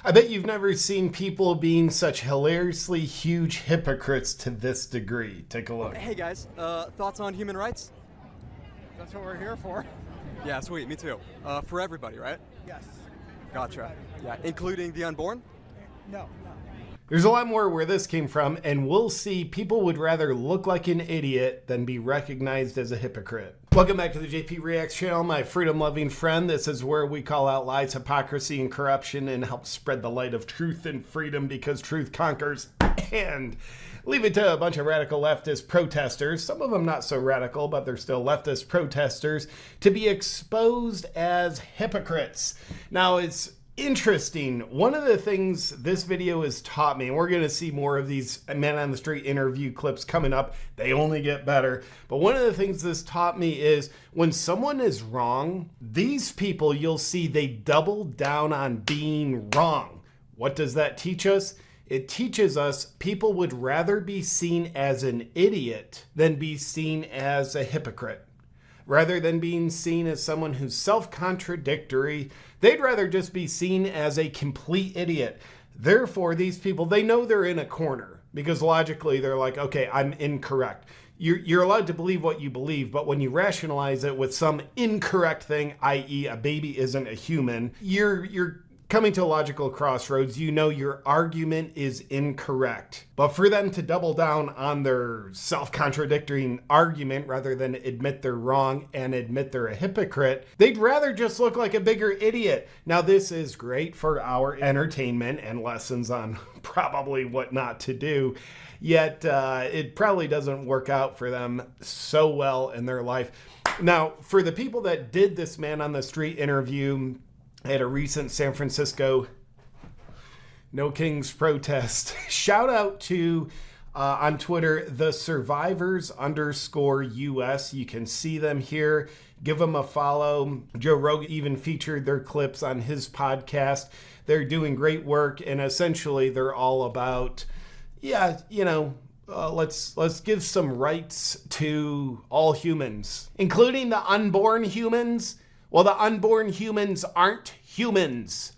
I bet you've never seen people being such hilariously huge hypocrites to this degree. Take a look. Hey guys, thoughts on human rights? That's what we're here for. Yeah, sweet, me too. For everybody, right? Yes. Gotcha. Yeah, including the unborn? No. There's a lot more where this came from, and we'll see people would rather look like an idiot than be recognized as a hypocrite. Welcome back to the JP Reacts channel, my freedom-loving friend. This is where we call out lies, hypocrisy, and corruption and help spread the light of truth and freedom because truth conquers. And leave it to a bunch of radical leftist protesters, some of them not so radical, but they're still leftist protesters, to be exposed as hypocrites. Now, it's interesting. One of the things this video has taught me, and we're going to see more of these Man on the Street interview clips coming up. They only get better. But one of the things this taught me is when someone is wrong, these people, you'll see they double down on being wrong. What does that teach us? It teaches us people would rather be seen as an idiot than be seen as a hypocrite. Rather than being seen as someone who's self-contradictory, they'd rather just be seen as a complete idiot. Therefore, these people, they know they're in a corner because logically they're like, okay, I'm incorrect. You're allowed to believe what you believe, but when you rationalize it with some incorrect thing, i.e. a baby isn't a human, you're coming to a logical crossroads. You know your argument is incorrect. But for them to double down on their self-contradicting argument rather than admit they're wrong and admit they're a hypocrite, they'd rather just look like a bigger idiot. Now, this is great for our entertainment and lessons on probably what not to do. Yet it probably doesn't work out for them so well in their life. Now, for the people that did this Man on the Street interview at a recent San Francisco No Kings protest, shout out to on Twitter, the survivors_US. You can see them here. Give them a follow. Joe Rogan even featured their clips on his podcast. They're doing great work, and essentially they're all about, yeah, you know, let's give some rights to all humans, including the unborn humans. Well, the unborn humans aren't humans.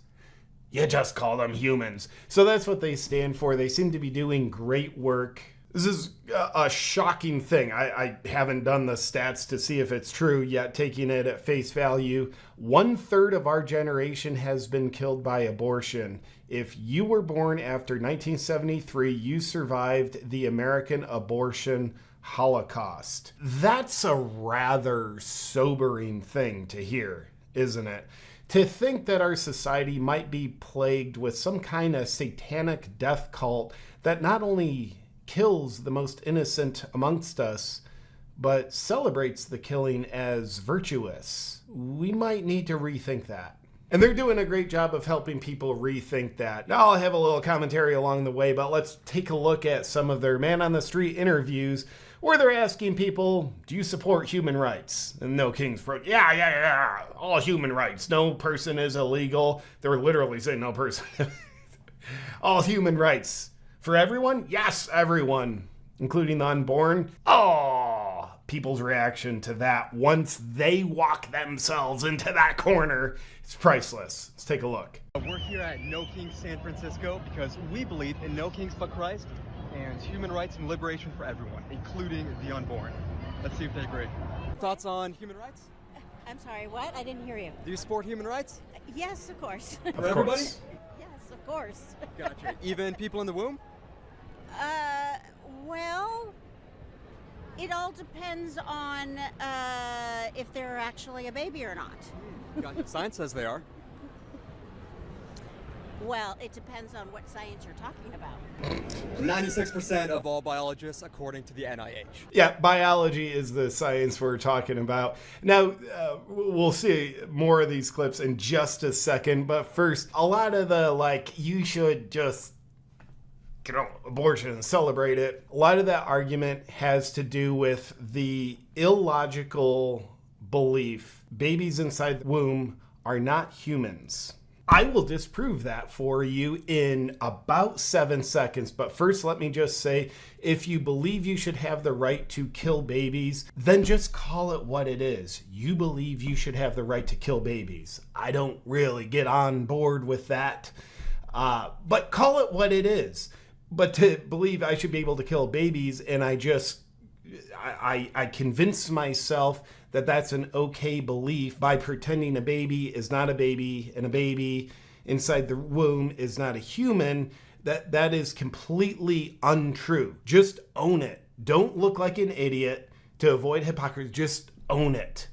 You just call them humans. So that's what they stand for. They seem to be doing great work. This is a shocking thing. I haven't done the stats to see if it's true yet, taking it at face value. 1/3 of our generation has been killed by abortion. If you were born after 1973, you survived the American abortion Holocaust. That's a rather sobering thing to hear, isn't it? To think that our society might be plagued with some kind of satanic death cult that not only kills the most innocent amongst us, but celebrates the killing as virtuous. We might need to rethink that. And they're doing a great job of helping people rethink that. Now I'll have a little commentary along the way, but let's take a look at some of their Man on the Street interviews where they're asking people, do you support human rights? And No Kings, yeah, all human rights. No person is illegal. They're literally saying no person. All human rights. For everyone? Yes, everyone. Including the unborn? Oh, people's reaction to that once they walk themselves into that corner, it's priceless. Let's take a look. We're here at No Kings San Francisco because we believe in no kings but Christ and human rights and liberation for everyone, including the unborn. Let's see if they agree. Thoughts on human rights? I'm sorry, what? I didn't hear you. Do you support human rights? Yes, of course. For everybody? Yes, of course. Gotcha. Even people in the womb? Well, it all depends on if they're actually a baby or not. Gotcha. Science says they are. Well, it depends on what science you're talking about. 96% of all biologists, according to the NIH. Yeah, biology is the science we're talking about. Now, we'll see more of these clips in just a second, but first, a lot of the, like, you should just, you know, abortion and celebrate it. A lot of that argument has to do with the illogical belief babies inside the womb are not humans. I will disprove that for you in about 7 seconds. But first, let me just say, if you believe you should have the right to kill babies, then just call it what it is. You believe you should have the right to kill babies. I don't really get on board with that. But call it what it is. But to believe I should be able to kill babies, and I convince myself that that's an okay belief by pretending a baby is not a baby and a baby inside the womb is not a human, that is completely untrue. Just own it. Don't look like an idiot to avoid hypocrisy. Just own it.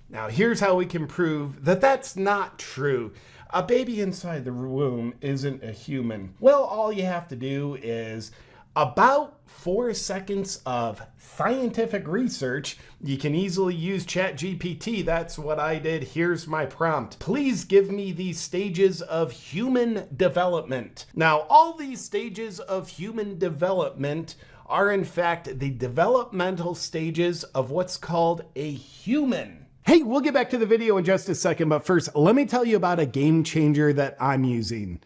Now, here's how we can prove that that's not true. A baby inside the womb isn't a human. Well, all you have to do is about 4 seconds of scientific research. You can easily use ChatGPT. That's what I did. Here's my prompt. Please give me the stages of human development. Now, all these stages of human development are in fact the developmental stages of what's called a human. Hey, we'll get back to the video in just a second, but first, let me tell you about a game changer that I'm using.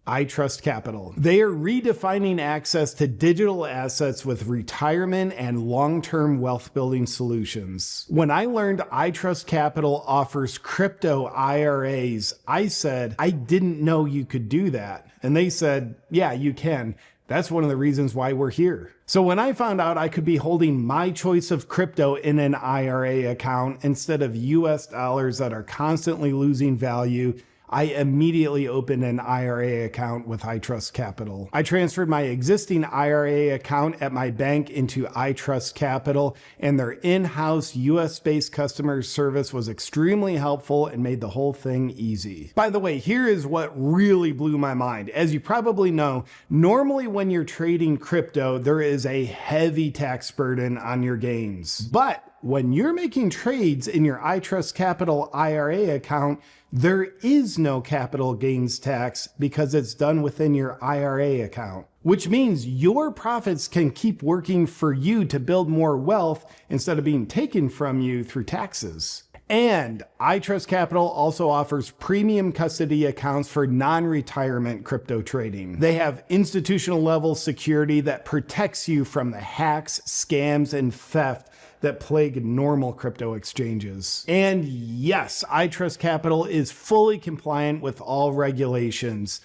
I Trust Capital. They are redefining access to digital assets with retirement and long-term wealth building solutions. When I learned I Trust Capital offers crypto IRAs, I said, I didn't know you could do that. And they said, yeah, you can. That's one of the reasons why we're here. So when I found out I could be holding my choice of crypto in an IRA account instead of US dollars that are constantly losing value, I immediately opened an IRA account with I Trust Capital. I transferred my existing IRA account at my bank into I Trust Capital, and their in-house US-based customer service was extremely helpful and made the whole thing easy. By the way, here is what really blew my mind. As you probably know, normally when you're trading crypto, there is a heavy tax burden on your gains. But when you're making trades in your I Trust Capital IRA account, there is no capital gains tax because it's done within your IRA account, which means your profits can keep working for you to build more wealth instead of being taken from you through taxes. And I Trust Capital also offers premium custody accounts for non-retirement crypto trading. They have institutional level security that protects you from the hacks, scams, and theft that plague normal crypto exchanges. And yes, I Trust Capital is fully compliant with all regulations,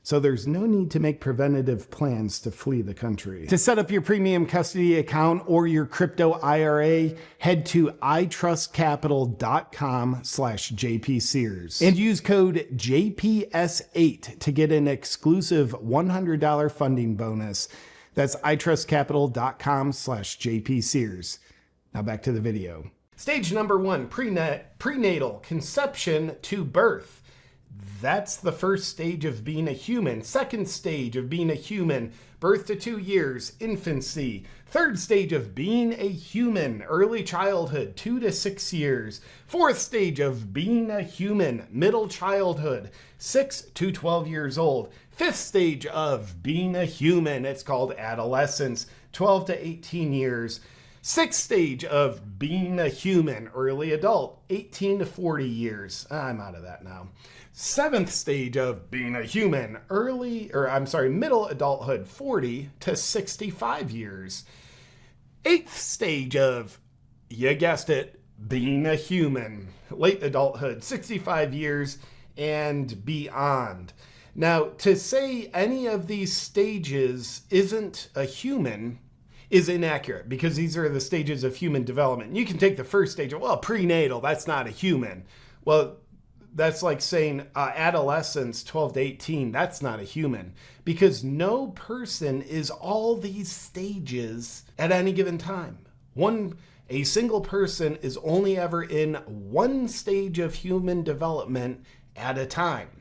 so there's no need to make preventative plans to flee the country. To set up your premium custody account or your crypto IRA, head to itrustcapital.com/JP Sears and use code JPS8 to get an exclusive $100 funding bonus. That's itrustcapital.com/JP Sears. Now back to the video. Stage number 1, prenatal, conception to birth. That's the first stage of being a human. Second stage of being a human, birth to 2 years, infancy. Third stage of being a human, early childhood, 2 to 6 years. Fourth stage of being a human, middle childhood, 6 to 12 years old. Fifth stage of being a human, it's called adolescence, 12 to 18 years. Sixth stage of being a human, early adult, 18 to 40 years. I'm out of that now. Seventh stage of being a human, middle adulthood, 40 to 65 years. Eighth stage of, you guessed it, being a human, late adulthood, 65 years and beyond. Now, to say any of these stages isn't a human is inaccurate because these are the stages of human development. You can take the first stage of, well, prenatal, that's not a human. Well, that's like saying adolescence, 12 to 18, that's not a human, because no person is all these stages at any given time. A single person is only ever in one stage of human development at a time.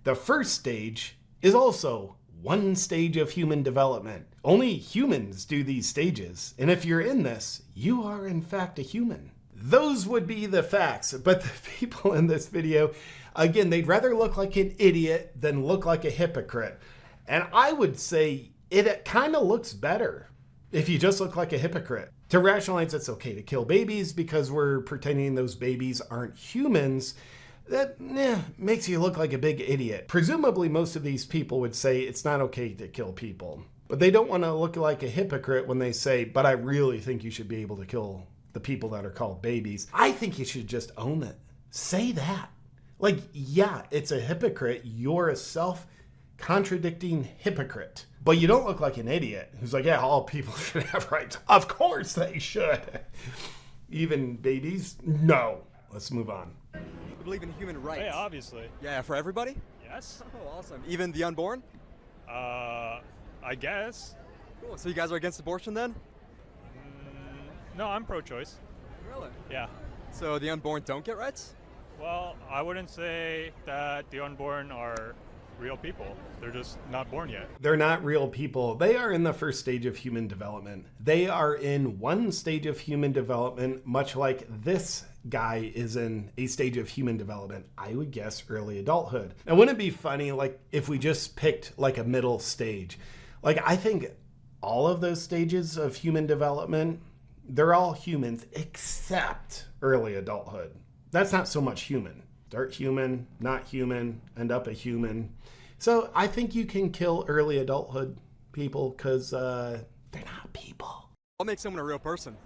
The first stage is also one stage of human development. Only humans do these stages. And if you're in this, you are in fact a human. Those would be the facts. But the people in this video, again, they'd rather look like an idiot than look like a hypocrite. And I would say it kind of looks better if you just look like a hypocrite. To rationalize it's okay to kill babies because we're pretending those babies aren't humans, that makes you look like a big idiot. Presumably most of these people would say it's not okay to kill people. But they don't want to look like a hypocrite when they say, but I really think you should be able to kill the people that are called babies. I think you should just own it. Say that. Like, yeah, it's a hypocrite. You're a contradicting hypocrite. But you don't look like an idiot who's like, yeah, all people should have rights. Of course they should. Even babies? No. Let's move on. We believe in human rights. Yeah, obviously. Yeah, for everybody? Yes. Oh, awesome. Even the unborn? I guess. Cool. So you guys are against abortion then? No, I'm pro-choice. Really? Yeah. So the unborn don't get rights? Well, I wouldn't say that the unborn are real people. They're just not born yet. They're not real people. They are in the first stage of human development. They are in one stage of human development, much like this guy is in a stage of human development. I would guess early adulthood. Now, wouldn't it be funny, like, if we just picked like a middle stage? Like, I think all of those stages of human development, they're all humans except early adulthood. That's not so much human. Start human, not human, end up a human. So I think you can kill early adulthood people because they're not people. What makes someone a real person?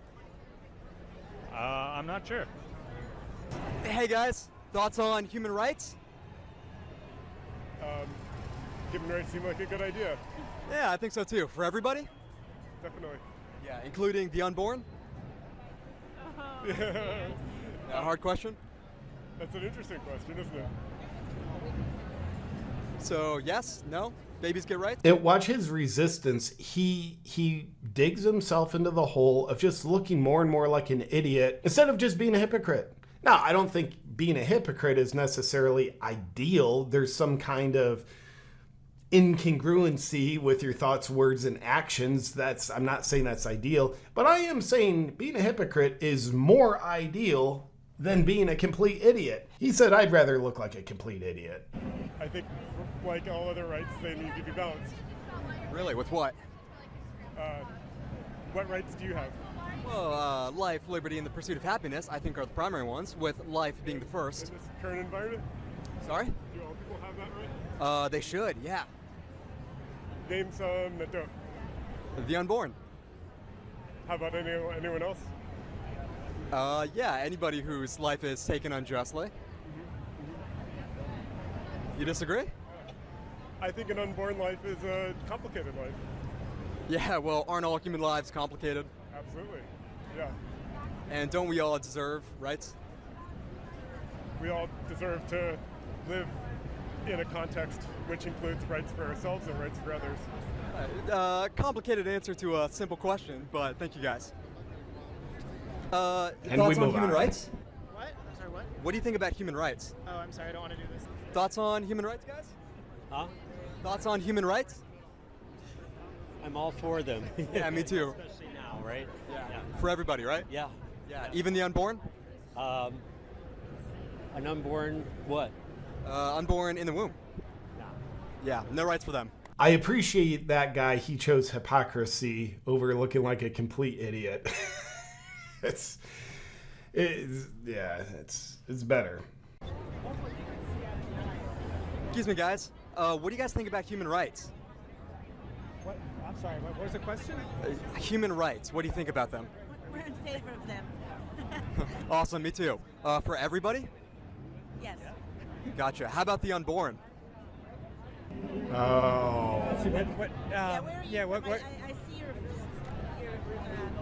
I'm not sure. Hey guys, thoughts on human rights? Human rights seem like a good idea. Yeah, I think so too. For everybody? Definitely. Yeah, including the unborn? A hard question? That's an interesting question, isn't it? So yes, no, babies get rights? Watch his resistance. He digs himself into the hole of just looking more and more like an idiot instead of just being a hypocrite. Now, I don't think being a hypocrite is necessarily ideal. There's some kind of incongruency with your thoughts, words, and actions. I'm not saying that's ideal, but I am saying being a hypocrite is more ideal than being a complete idiot. He said, I'd rather look like a complete idiot. I think, like all other rights, they need to be balanced. Really, with what? What rights do you have? Well, life, liberty, and the pursuit of happiness, I think, are the primary ones, with life being the In first. this current environment? Sorry? Do all people have that right? They should, yeah. Name some that don't. The unborn. How about anyone else? Yeah, anybody whose life is taken unjustly. You disagree? I think an unborn life is a complicated life. Yeah, well, aren't all human lives complicated? Absolutely. Yeah. And don't we all deserve rights? We all deserve to live in a context which includes rights for ourselves and rights for others. Complicated answer to a simple question, but thank you guys. And Thoughts we on move human on. rights? What? I'm sorry, what? What do you think about human rights? Oh, I'm sorry, I don't want to do this. Thoughts on human rights, guys? Huh? Thoughts on human rights? I'm all for them. Yeah, me too. Especially now, right? For everybody, right? Yeah. Yeah. Even the unborn? An unborn what? Unborn in the womb. Yeah, no rights for them. I appreciate that guy. He chose hypocrisy over looking like a complete idiot. it's better. Excuse me, guys. What do you guys think about human rights? What? I'm sorry, what was the question? Human rights. What do you think about them? We're in favor of them. Awesome, me too. For everybody? Yes. Gotcha. How about the unborn? Oh. What? Yeah, where are you yeah, from? what? I see your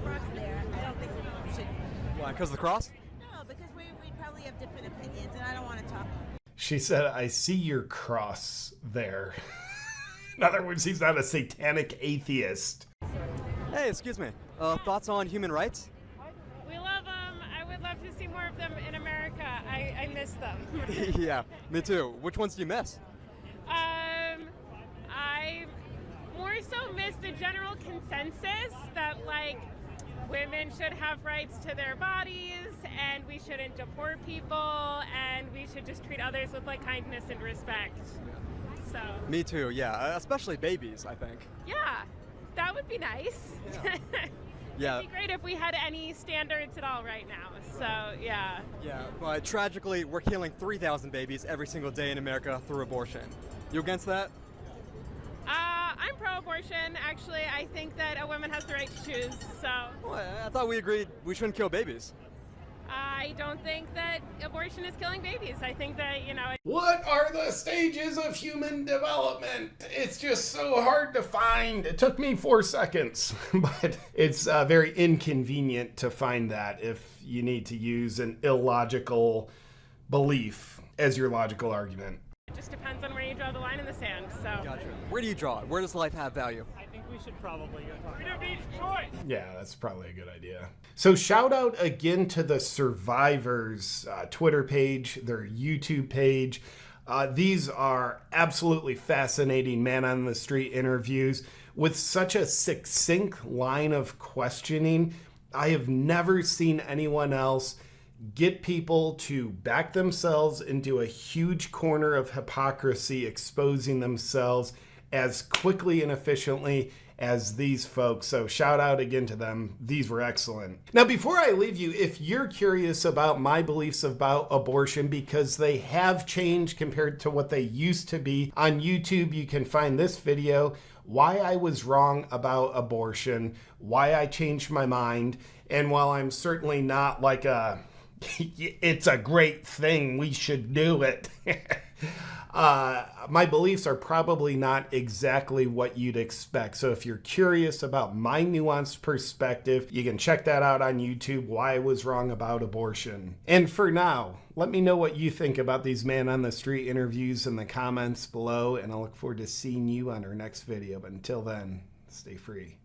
cross there. I don't think we should. Why? Because of the cross? No, because we probably have different opinions, and I don't want to talk. She said, I see your cross there. In other words, he's not a satanic atheist. Hey, excuse me. Thoughts on human rights? We love them. I would love to see more of them in America. I miss them. Yeah, me too. Which ones do you miss? I more so miss the general consensus that, like, women should have rights to their bodies, and we shouldn't deport people, and we should just treat others with, like, kindness and respect. So, Me too, yeah. Especially babies, I think. yeah, that would be nice. Yeah. It'd be great if we had any standards at all right now. So, yeah. Yeah, but tragically, we're killing 3,000 babies every single day in America through abortion. You against that? I'm pro-abortion. Actually, I think that a woman has the right to choose. So, Well, I thought we agreed we shouldn't kill babies. I don't think that abortion is killing babies. I think that, What are the stages of human development? It's just so hard to find. It took me 4 seconds, but it's very inconvenient to find that if you need to use an illogical belief as your logical argument. it just depends on where you draw the line in the sand. So Gotcha. Where do you draw it? Where does life have value? I think we should probably go talk. freedom means choice. Yeah, that's probably a good idea. So shout out again to the survivors Twitter page, their YouTube page. These are absolutely fascinating man on the street interviews with such a succinct line of questioning. I have never seen anyone else get people to back themselves into a huge corner of hypocrisy, exposing themselves as quickly and efficiently as these folks. So shout out again to them. These were excellent. Now, before I leave you, if you're curious about my beliefs about abortion, because they have changed compared to what they used to be, on YouTube, you can find this video, why I was wrong about abortion, why I changed my mind. And while I'm certainly not like it's a great thing, we should do it. My beliefs are probably not exactly what you'd expect. So if you're curious about my nuanced perspective, you can check that out on YouTube, why I was wrong about abortion. And for now, let me know what you think about these man on the street interviews in the comments below, and I look forward to seeing you on our next video. But until then, stay free.